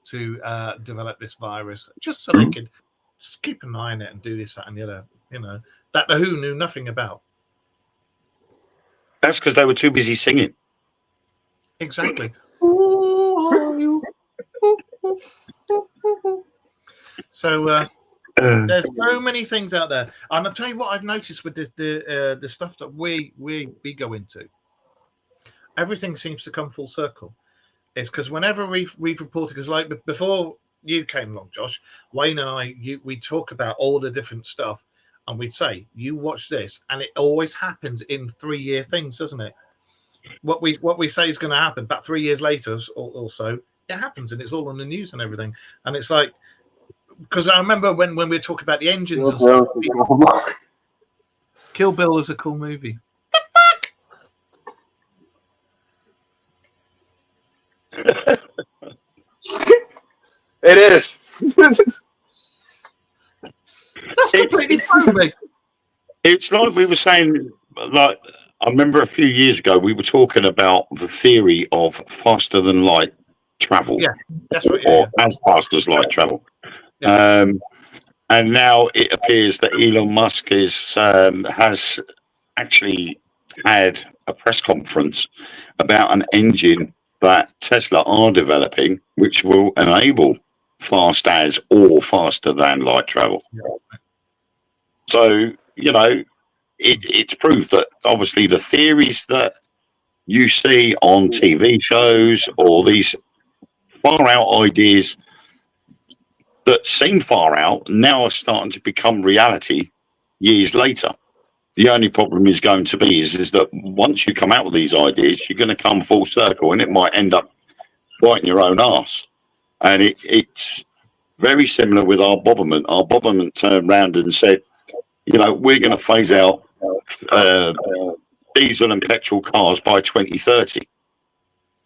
to develop this virus, just so they could just keep an eye on it and do this, that, and the other, you know, that the WHO knew nothing about. That's because they were too busy singing. Exactly. So there's so many things out there, and I'll tell you what I've noticed with the stuff that we go into. Everything seems to come full circle. It's because whenever we've reported, because like before you came along, Josh, Wayne and I, we talk about all the different stuff, and we'd say, you watch this, and it always happens in 3-year things, doesn't it? What we say is going to happen, about 3 years later or so, it happens, and it's all on the news and everything. And it's like, because I remember when we were talking about the engines and stuff, Kill Bill is a cool movie. It is. That's completely fine, mate. It's like we were saying, like, I remember a few years ago, we were talking about the theory of faster than light travel. Yeah, that's right. Or as fast as light travel. Yeah. And now it appears that Elon Musk has actually had a press conference about an engine that Tesla are developing, which will enable fast as or faster than light travel. So, it's proof that obviously the theories that you see on TV shows or these far out ideas that seem far out now are starting to become reality years later. The only problem is going to be is that once you come out with these ideas, you're going to come full circle, and it might end up biting your own arse. And it's very similar with our Boberman. Our Boberman turned around and said, we're going to phase out diesel and petrol cars by 2030.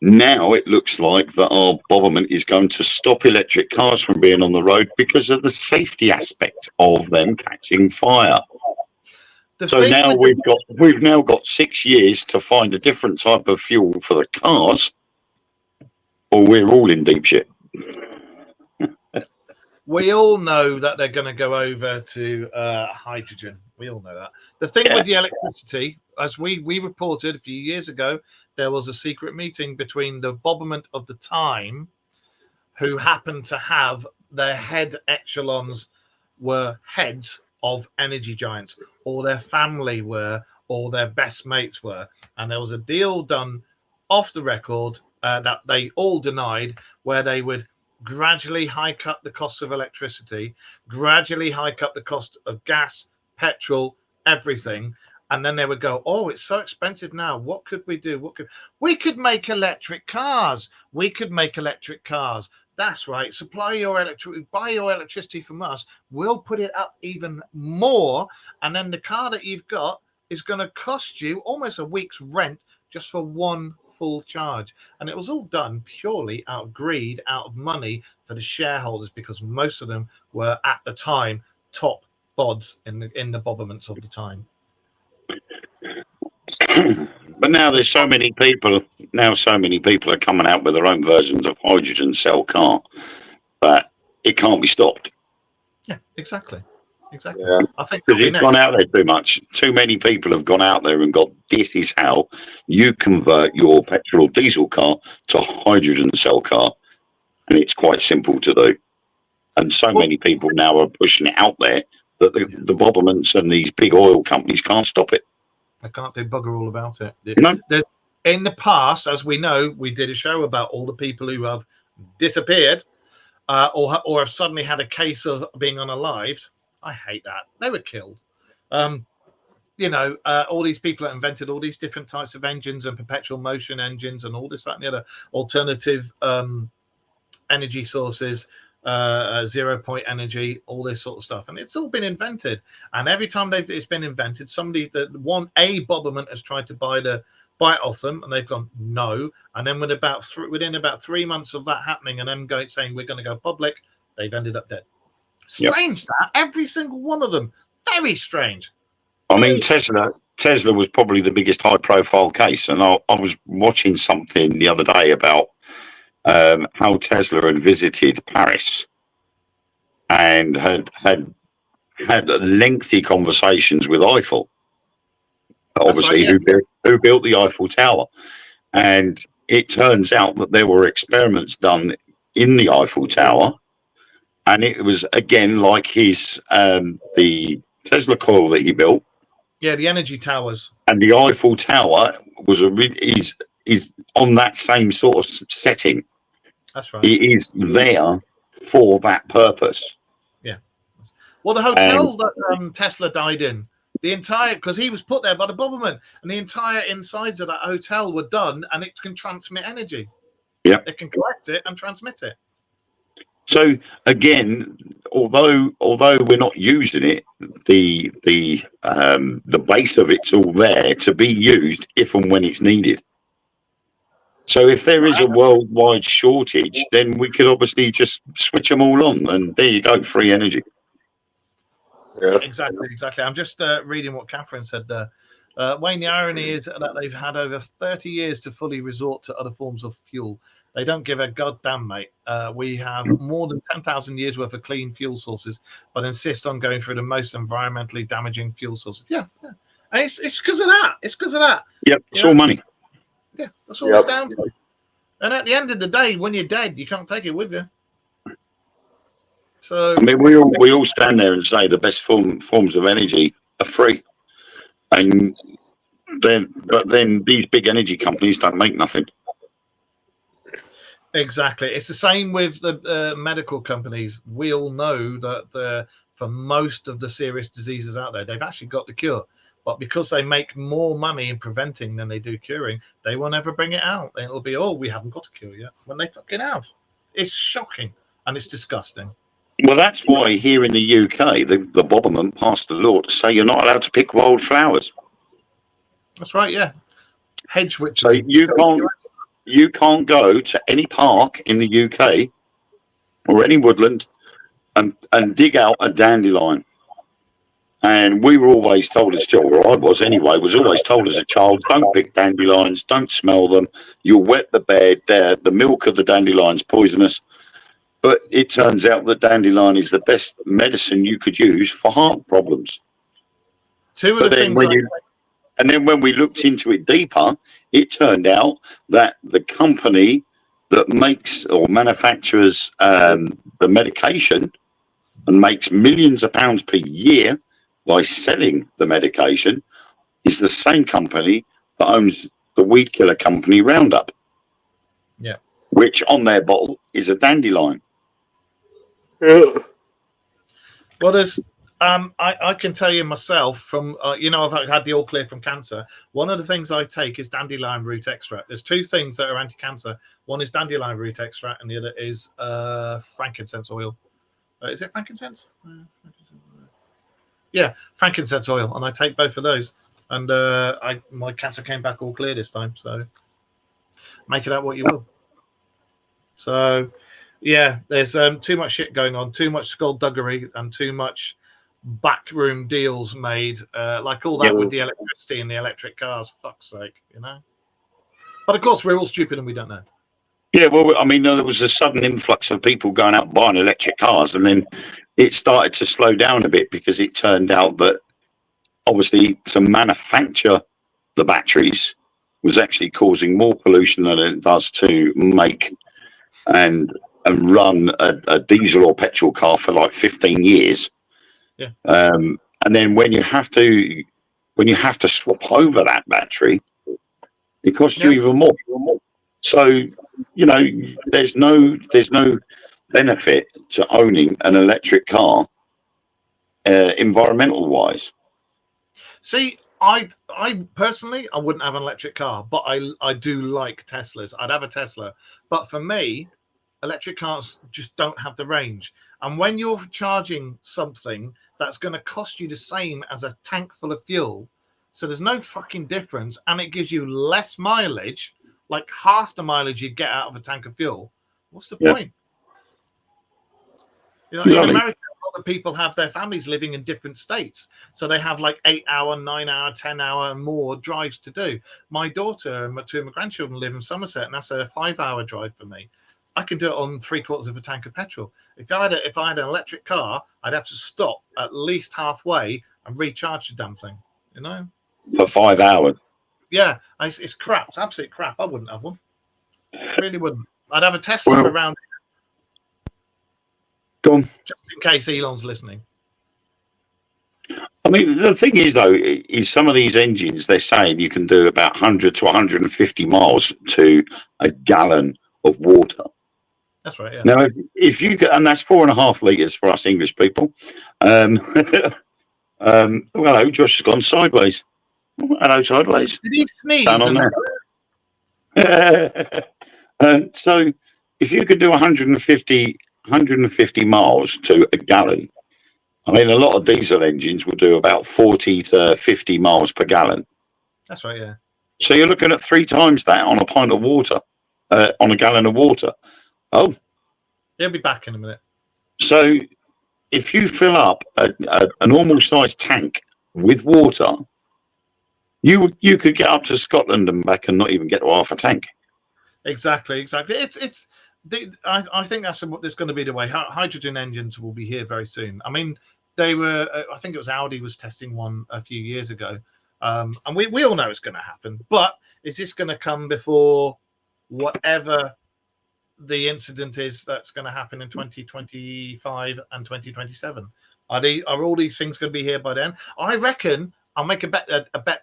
Now it looks like that our Boberman is going to stop electric cars from being on the road because of the safety aspect of them catching fire. So now we've now got 6 years to find a different type of fuel for the cars, or we're all in deep shit. We all know that they're going to go over to hydrogen. We all know that. The thing with the electricity, as we reported a few years ago, there was a secret meeting between the Boberman of the time, who happened to have their head echelons were heads of energy giants, or their family were, or their best mates were. And there was a deal done off the record that they all denied, where they would gradually hike up the cost of electricity, gradually hike up the cost of gas, petrol, everything. And then they would go, oh, it's so expensive now. What could we do? We could make electric cars. We could make electric cars. That's right. Buy your electricity from us. We'll put it up even more. And then the car that you've got is going to cost you almost a week's rent just for one full charge. And it was all done purely out of greed, out of money for the shareholders, because most of them were at the time top bods in the Bobermans of the time. But now there's so many people are coming out with their own versions of hydrogen cell car, but it can't be stopped. Yeah, exactly. Yeah. I think because it's gone out there too much. Too many people have gone out there and got, this is how you convert your petrol or diesel car to hydrogen cell car, and it's quite simple to do. And so many people now are pushing it out there that the Bobermans and these big oil companies can't stop it. I can't do bugger all about it. No. In the past, as we know, we did a show about all the people who have disappeared or have suddenly had a case of being unalived. I hate that. They were killed. All these people that invented all these different types of engines and perpetual motion engines and all this, that, and the other alternative energy sources, 0 point energy, all this sort of stuff, and it's all been invented. And every time it's been invented, somebody a Boberman has tried to buy it off them, and they've gone no. And then within about 3 months of that happening, and them saying we're going to go public, they've ended up dead. Strange that every single one of them, very strange. I mean, Tesla was probably the biggest high-profile case, and I was watching something the other day about how Tesla had visited Paris and had lengthy conversations with Eiffel, obviously, who built the Eiffel Tower. And it turns out that there were experiments done in the Eiffel Tower, and it was again like his the Tesla coil that he built. Yeah, the energy towers. And the Eiffel Tower was is on that same sort of setting. That's right. It is there for that purpose. Yeah. Well, the hotel that Tesla died in, because he was put there by the Boberman, and the entire insides of that hotel were done, and it can transmit energy. Yeah. It can collect it and transmit it. So again, although we're not using it, the base of it's all there to be used if and when it's needed. So if there is a worldwide shortage, then we could obviously just switch them all on, and there you go, free energy. Yeah. Exactly. I'm just reading what Catherine said there. Wayne, the irony is that they've had over 30 years to fully resort to other forms of fuel. They don't give a goddamn, mate. We have more than 10,000 years worth of clean fuel sources, but insist on going through the most environmentally damaging fuel sources. Yeah. And it's because of that. It's because of that. Yep, it's all money. Yeah, that's all it's down to. And at the end of the day, when you're dead, you can't take it with you. So I mean, we all stand there and say the best forms of energy are free, and then these big energy companies don't make nothing. Exactly. It's the same with the medical companies. We all know that for most of the serious diseases out there, they've actually got the cure. But because they make more money in preventing than they do curing, they will never bring it out. It'll be, we haven't got a cure yet, when they fucking have. It's shocking and it's disgusting. Well, that's why here in the UK, the Boberman passed a law to say you're not allowed to pick wildflowers. That's right, yeah. Hedge witch. So you can't go to any park in the UK or any woodland and dig out a dandelion. And we were always told as children, or I was anyway, was always told as a child, don't pick dandelions, don't smell them, you'll wet the bed, the milk of the dandelion's poisonous. But it turns out that dandelion is the best medicine you could use for heart problems. And then when we looked into it deeper, it turned out that the company that makes or manufactures the medication and makes millions of pounds per year by selling the medication is the same company that owns the weed killer company Roundup. Yeah. Which on their bottle is a dandelion. Well, there's I can tell you myself from I've had the all clear from cancer. One of the things I take is dandelion root extract. There's two things that are anti-cancer. One is dandelion root extract, and the other is frankincense oil. Is it frankincense? Yeah, frankincense oil, and I take both of those. And my cancer came back all clear this time. So make it out what you will. So yeah, there's too much shit going on, too much skullduggery, and too much backroom deals made, like all that with the electricity and the electric cars. Fuck's sake, But of course, we're all stupid and we don't know. Yeah, well, I mean, there was a sudden influx of people going out buying electric cars, and then it started to slow down a bit because it turned out that obviously to manufacture the batteries was actually causing more pollution than it does to make and run a diesel or petrol car for like 15 years. Yeah. And then when you have to swap over that battery, it costs you even more. So, there's no benefit to owning an electric car, environmental wise. See, I personally, I wouldn't have an electric car, but I do like Teslas. I'd have a Tesla, but for me, electric cars just don't have the range. And when you're charging something that's going to cost you the same as a tank full of fuel, so there's no fucking difference, and it gives you less mileage, like half the mileage you'd get out of a tank of fuel. What's the point? In America, a lot of people have their families living in different states, so they have like 8-hour, 9-hour, 10-hour, and more drives to do. My daughter and two of my grandchildren live in Somerset, and that's a 5-hour drive for me. I can do it on 3/4 of a tank of petrol. If I had an electric car, I'd have to stop at least halfway and recharge the damn thing. For 5 hours. Yeah, it's crap. It's absolute crap. I wouldn't have one. I really wouldn't. I'd have a Tesla for around. Go on. Just in case Elon's listening. I mean, the thing is, though, is some of these engines, they're saying you can do about 100 to 150 miles to a gallon of water. That's right, yeah. Now, if you could, and that's 4.5 litres for us English people. Hello, Josh has gone sideways. Hello, sideways. Did he sneeze? Down on there. So, if you could do 150 miles to a gallon, I mean, a lot of diesel engines will do about 40 to 50 miles per gallon. That's right, yeah. So you're looking at 3 times that on a pint of water, on a gallon of water. Oh, he'll be back in a minute. So if you fill up a normal sized tank with water, you could get up to Scotland and back and not even get to half a tank. Exactly. I think that's going to be the way. Hydrogen engines will be here very soon. I mean, they were. I think it was Audi was testing one a few years ago, and we all know it's going to happen. But is this going to come before whatever the incident is that's going to happen in 2025 and 2027? Are all these things going to be here by then? I reckon. I'll make a bet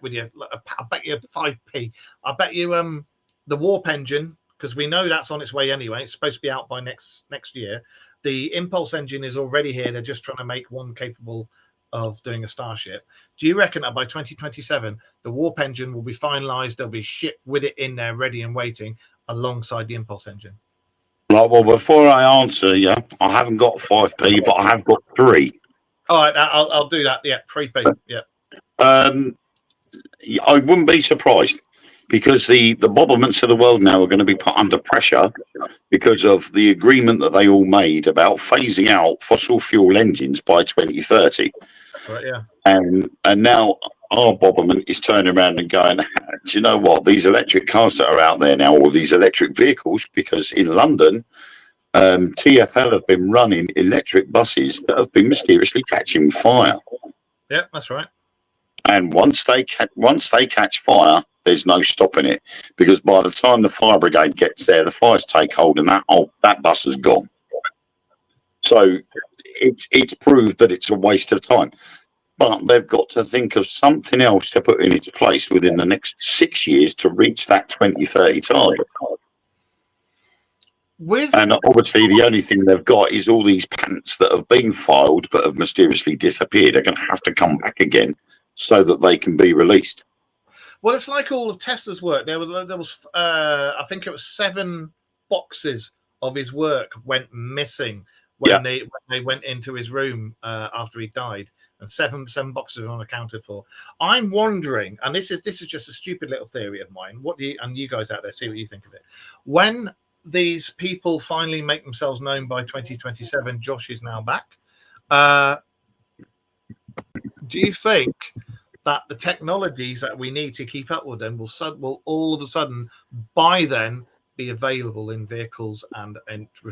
with you. I'll bet you 5p. I'll bet you the warp engine, because we know that's on its way anyway. It's supposed to be out by next year. The impulse engine is already here. They're just trying to make one capable of doing a Starship. Do you reckon that by 2027 the warp engine will be finalized? There'll be ship with it in there, ready and waiting, alongside the impulse engine. Right, well, before I answer you, I haven't got 5p, but I have got 3. All right, I'll do that. Yeah, 3p. Yeah. I wouldn't be surprised, because the Bobberments of the world now are going to be put under pressure because of the agreement that they all made about phasing out fossil fuel engines by 2030. Right, yeah. And now our Bobberment is turning around and going, do you know what? These electric cars that are out there now, or these electric vehicles, because in London, TfL have been running electric buses that have been mysteriously catching fire. Yeah, that's right. And once they catch fire, there's no stopping it, because by the time the fire brigade gets there, the fires take hold, and that bus is gone. So it's proved that it's a waste of time. But they've got to think of something else to put in its place within the next 6 years to reach that 2030 target. And obviously, the only thing they've got is all these patents that have been filed but have mysteriously disappeared. They're going to have to come back again so that they can be released. Well, it's like all of Tesla's work. There was I think it was 7 boxes of his work went missing when they went into his room after he died, and seven boxes were unaccounted for. I'm wondering, and this is just a stupid little theory of mine. What do you guys out there see what you think of it? When these people finally make themselves known by 2027, Josh is now back. Do you think that the technologies that we need to keep up with them will all of a sudden by then be available in vehicles and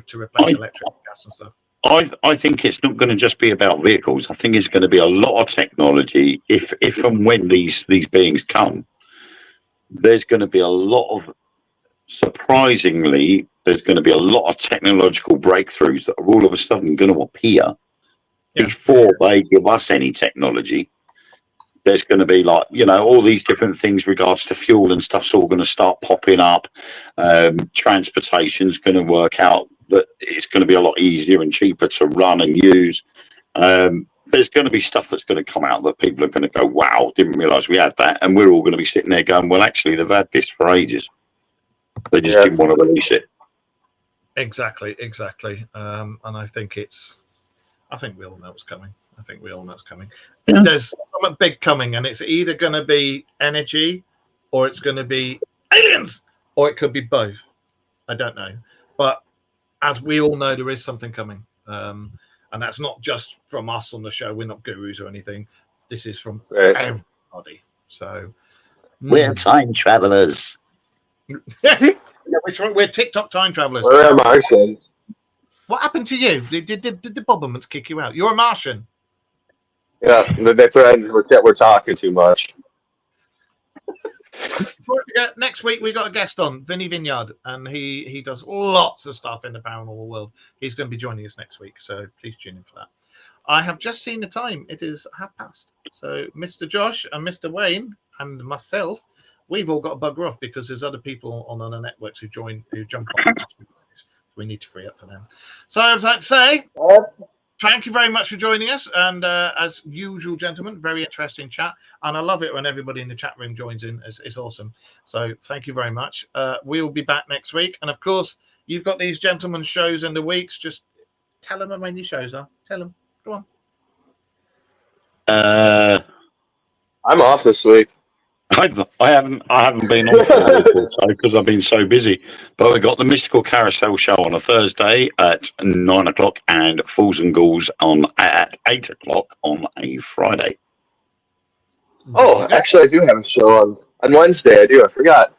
to replace electric gas and stuff? I think it's not going to just be about vehicles. I think it's going to be a lot of technology. If and when these beings come, there's going to be a lot of, surprisingly, there's going to be a lot of technological breakthroughs that are all of a sudden going to appear before they give us any technology. There's going to be all these different things regards to fuel and stuff's all going to start popping up. Transportation's going to work out that it's going to be a lot easier and cheaper to run and use. There's going to be stuff that's going to come out that people are going to go, wow, didn't realise we had that. And we're all going to be sitting there going, well, actually, they've had this for ages. They just didn't want to release it. Exactly. And I think we all know what's coming. Yeah. There's something big coming, and it's either going to be energy, or it's going to be aliens, or it could be both. I don't know. But as we all know, there is something coming. And that's not just from us on the show. We're not gurus or anything. This is from everybody. So we're time travelers. We're TikTok time travelers. We're Martians. What happened to you? Did the Bobberments kick you out? You're a Martian. Yeah, they threatened we're talking too much. Next week we got a guest on, Vinny Vineyard, and he does lots of stuff in the paranormal world. He's going to be joining us next week, so please tune in for that. I have just seen the time; it is 1:30. So, Mr. Josh and Mr. Wayne and myself, we've all got to bugger off because there's other people on other networks who jump on. We need to free up for them. So I would like to say thank you very much for joining us. And as usual, gentlemen, very interesting chat. And I love it when everybody in the chat room joins in. It's awesome. So thank you very much. We will be back next week. And of course, you've got these gentlemen's shows in the weeks. Just tell them when your shows are. Tell them. Go on. I'm off this week. I haven't been on for a week or so because I've been so busy. But we got the Mystical Carousel show on a Thursday at 9:00 and Fools and Ghouls at 8:00 on a Friday. Oh, actually, I do have a show on Wednesday. I forgot.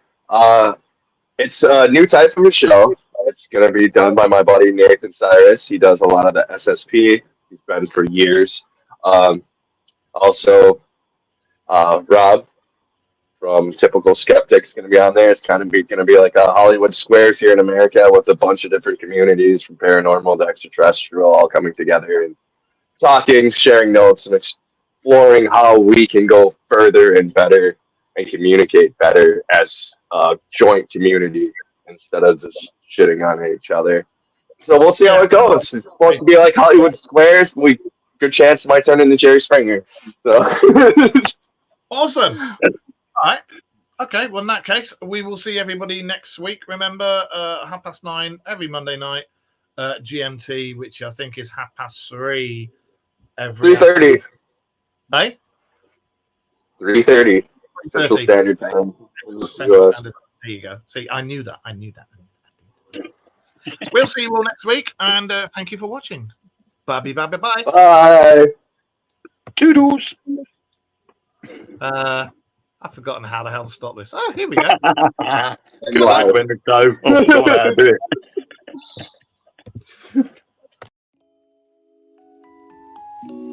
It's a new type of a show. It's going to be done by my buddy Nathan Cyrus. He does a lot of the SSP. He's been for years. Also, Rob from Typical Skeptics going to be on there. It's kind of going to be like a Hollywood Squares here in America with a bunch of different communities from paranormal to extraterrestrial all coming together and talking, sharing notes, and exploring how we can go further and better and communicate better as a joint community instead of just shitting on each other. So we'll see how it goes. It's supposed to be like Hollywood Squares. Good chance it might turn into Jerry Springer. So Awesome. All right. Okay. Well, in that case, we will see everybody next week. Remember, 9:30 every Monday night, GMT, which I think is 3:30 every 3:30. Hey? 3:30. Central Standard Time. Central Standard. There you go. See, I knew that. We'll see you all next week, and thank you for watching. Bye. Bye. Toodles. I've forgotten how the hell to stop this. Oh, here we go. Good luck when to go. Oh, God, how to do it.